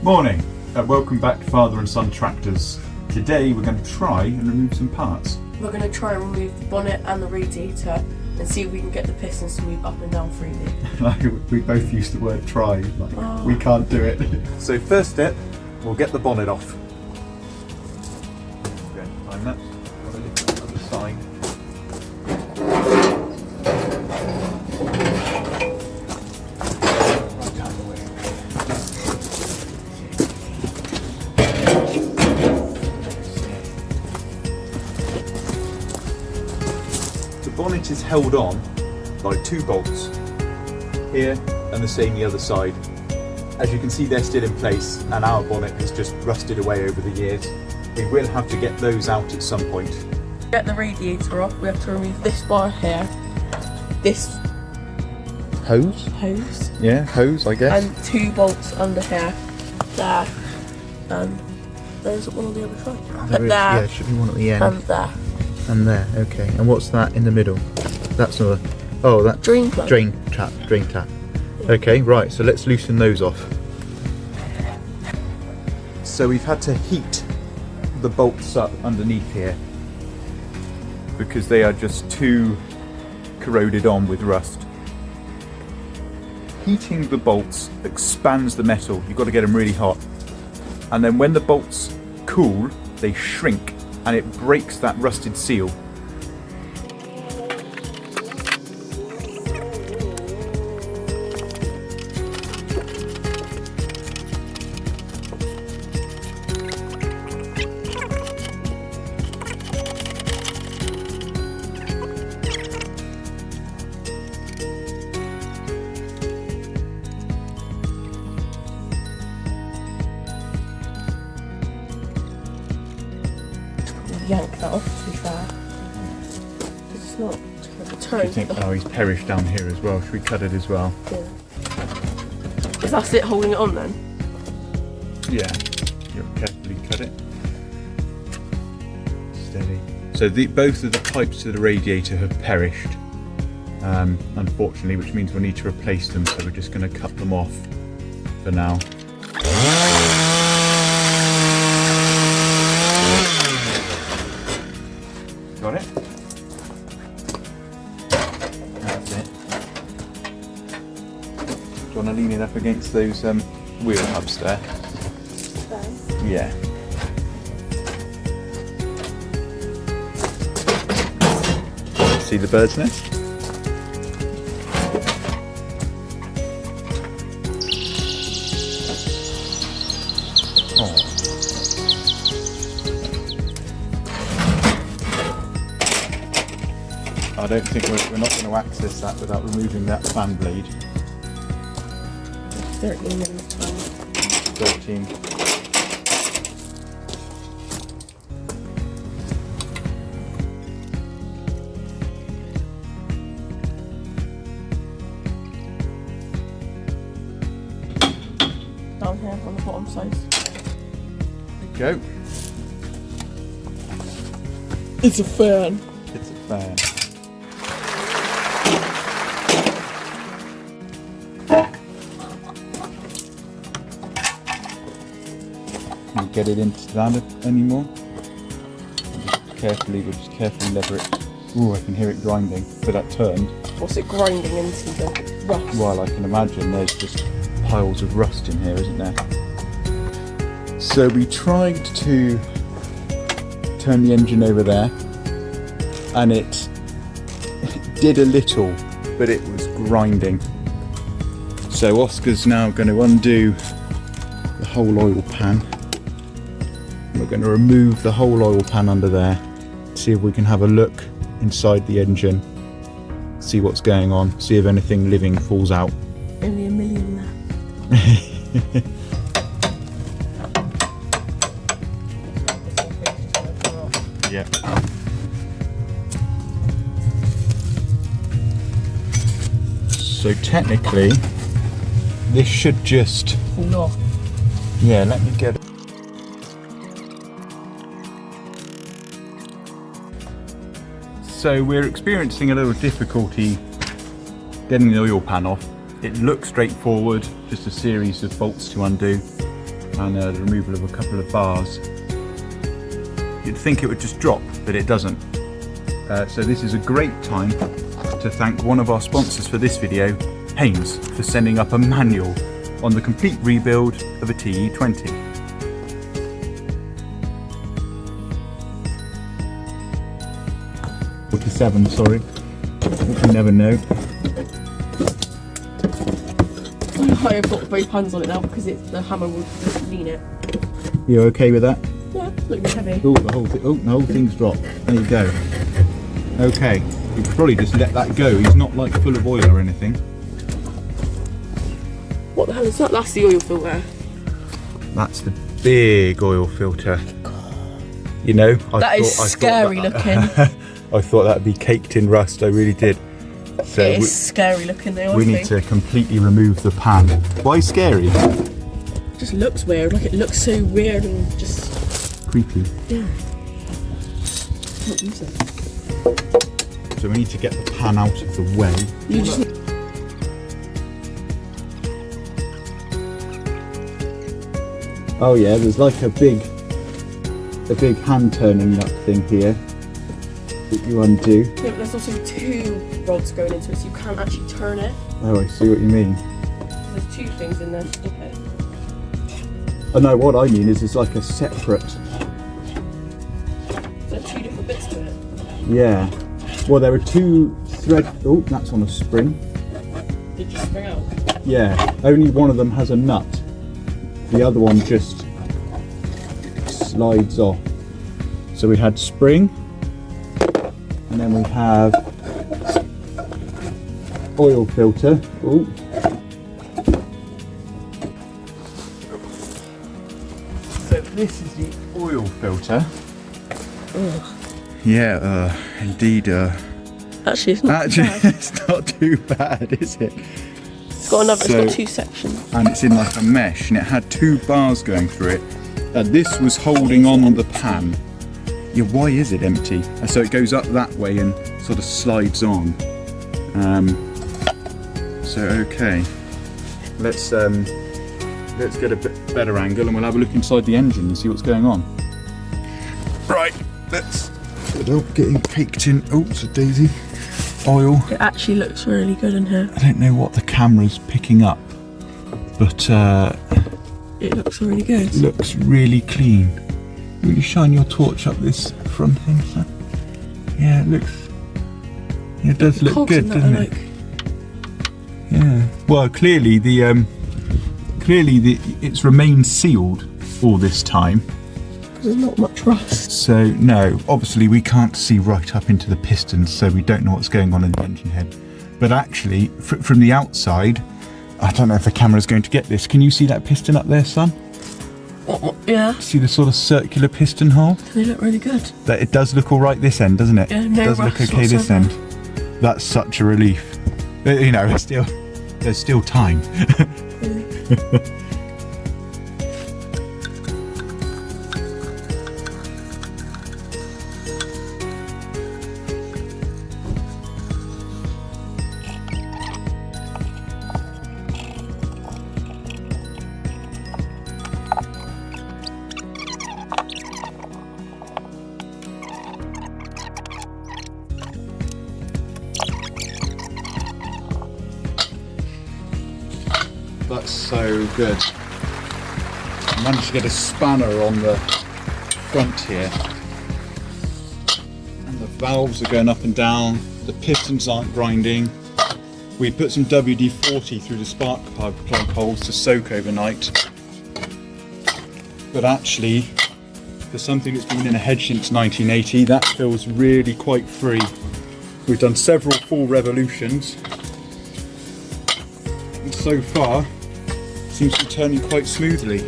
Morning, welcome back to Father and Son Tractors. Today we're going to try and remove some parts. We're going to try and remove the bonnet and the radiator and see if we can get the pistons to move up and down freely. We both use the word try, we can't do it. So first step, we'll get the bonnet off. Go and find that. Got a lift on the other side. The bonnet is held on by two bolts, here and the same the other side. As you can see, they're still in place and our bonnet has just rusted away over the years. We will have to get those out at some point. To get the radiator off, we have to remove this bar here, this Hose? hose, Yeah, hose I guess. and two bolts under here, there, and there's one on the other side. There is, yeah, it should be one at the end. And there. And there, okay. And what's that in the middle? That's a... Oh, that... Drain plug. Drain tap. Okay, right, so let's loosen those off. So we've had to heat the bolts up underneath here because they are just too corroded on with rust. Heating the bolts expands the metal. You've got to get them really hot. And then when the bolts cool, they shrink and it breaks that rusted seal. Yank that off, to be fair. It's not I think, oh, he's perished down here as well. Should we cut it as well? Yeah. Is that it holding it on then? Yeah. You carefully cut it. Steady. So both of the pipes to the radiator have perished, unfortunately, which means we'll need to replace them. So we're just going to cut them off for now. Got it? That's it. Do you want to lean it up against those wheel hubs there? Okay. Yeah. See the bird's nest? Oh. I don't think we're not going to access that without removing that fan blade. 13 minutes time. 13. Down here on the bottom side. There you go. It's a fan. It's a fan. Can't get it into that anymore. We'll just carefully lever it. Ooh, I can hear it grinding. But that turned. What's it grinding into? The rust? Well, I can imagine there's just piles of rust in here, isn't there? So we tried to turn the engine over there, and it did a little, but it was grinding. So Oscar's now going to undo the whole oil pan. We're going to remove the whole oil pan under there, see if we can have a look inside the engine, see what's going on, see if anything living falls out. Only a million left. Yeah. So technically, this should just... No. Yeah, let me get it. So we're experiencing a little difficulty getting the oil pan off. It looks straightforward, just a series of bolts to undo and the removal of a couple of bars. You'd think it would just drop, but it doesn't. So this is a great time to thank one of our sponsors for this video, Haynes, for sending up a manual on the complete rebuild of a TE20. '47, sorry. You never know. I've got both hands on it now because the hammer will lean it. You okay with that? Yeah, it's looking heavy. Oh, the whole thing's dropped. There you go. Okay, you could probably just let that go. He's not like full of oil or anything. What the hell is that? That's the oil filter. That's the big oil filter. You know, That is scary looking. I thought that'd be caked in rust. I really did. So It is scary looking though. we need to completely remove the pan. Why scary? It just looks weird. Like it looks so weird and just Creepy. yeah. Can't use it. So we need to get the pan out of the way. You just Oh yeah, there's like a big hand turning nut thing here that you undo. yeah, but there's also two rods going into it, so you can't actually turn it. Oh, I see what you mean. There's two things in there to stop it. Oh no, what I mean is it's like a separate. So two different bits to it. Yeah. Well, there are two thread. Oh, that's on a spring. Did you spring out? Yeah. Only one of them has a nut. The other one just slides off. So we had spring, and then we have oil filter. Oh. So this is the oil filter. Ugh. Yeah, indeed. Actually, it's not too bad. It's not too bad, is it? It's got another. It's got two sections. And it's in like a mesh, and it had two bars going through it. This was holding on the pan. Yeah, why is it empty? So it goes up that way and sort of slides on. So okay, let's get a bit better angle, and we'll have a look inside the engine and see what's going on. Right, let's. Getting caked in. Oh, it's a daisy. Oil. It actually looks really good in here. I don't know what the camera's picking up, but It looks really good. it looks really clean. Really shine your torch up this front thing, son. Yeah, it looks. Yeah, it does look Cogs good, in that doesn't are it? like, Yeah. Well, clearly it's remained sealed all this time. there's not much rust. So no, obviously we can't see right up into the pistons, so we don't know what's going on in the engine head. But actually, from the outside, I don't know if the camera's going to get this. Can you see that piston up there, son? Yeah, See the sort of circular piston hole? they look really good. That it does look all right this end, doesn't it? Yeah, no it does look rust okay this whatsoever. end. That's such a relief. You know, there's still time. That's so good. I managed to get a spanner on the front here. And the valves are going up and down. The pistons aren't grinding. We put some WD-40 through the spark plug holes to soak overnight. But actually, for something that's been in a hedge since 1980, that feels really quite free. We've done several full revolutions. And so far, seems to be turning quite smoothly.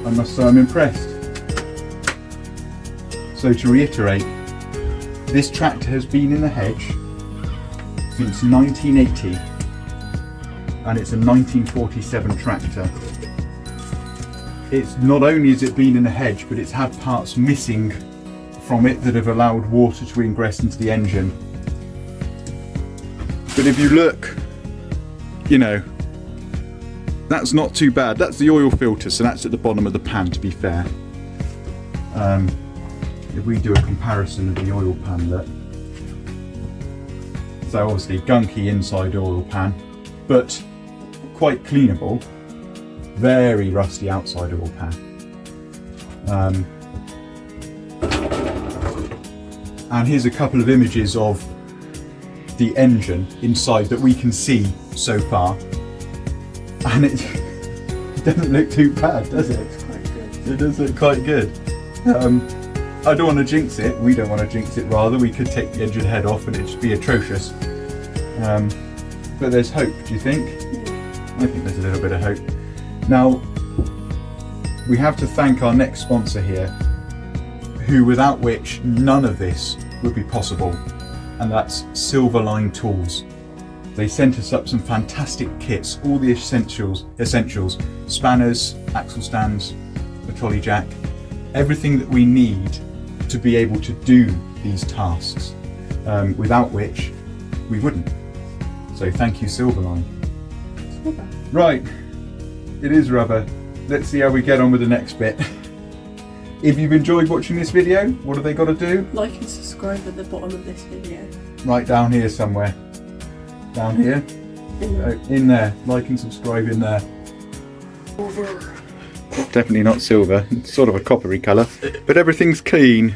I must say I'm impressed. So to reiterate, this tractor has been in the hedge since 1980 and it's a 1947 tractor. It's not only has it been in the hedge, but it's had parts missing from it that have allowed water to ingress into the engine. But if you look, you know, that's not too bad. That's the oil filter, so that's at the bottom of the pan, to be fair. If we do a comparison of the oil pan, look. So obviously gunky inside oil pan, but quite cleanable. Very rusty outside oil pan. And here's a couple of images of the engine inside that we can see so far. And it doesn't look too bad, does it? It's quite good. It does look quite good. I don't want to jinx it. We don't want to jinx it, rather. We could take the engine head off and it'd just be atrocious. But there's hope, do you think? I think there's a little bit of hope. Now, we have to thank our next sponsor here, who without which none of this would be possible, and that's Silverline Tools. They sent us up some fantastic kits, all the essentials, spanners, axle stands, a trolley jack, everything that we need to be able to do these tasks, without which we wouldn't. So thank you, Silverline. Right, it is rubber. Let's see how we get on with the next bit. If you've enjoyed watching this video, what have they got to do? Like and subscribe at the bottom of this video. Right down here somewhere. Down here? In there. Like and subscribe in there. Over. Definitely not silver. It's sort of a coppery colour. But everything's clean.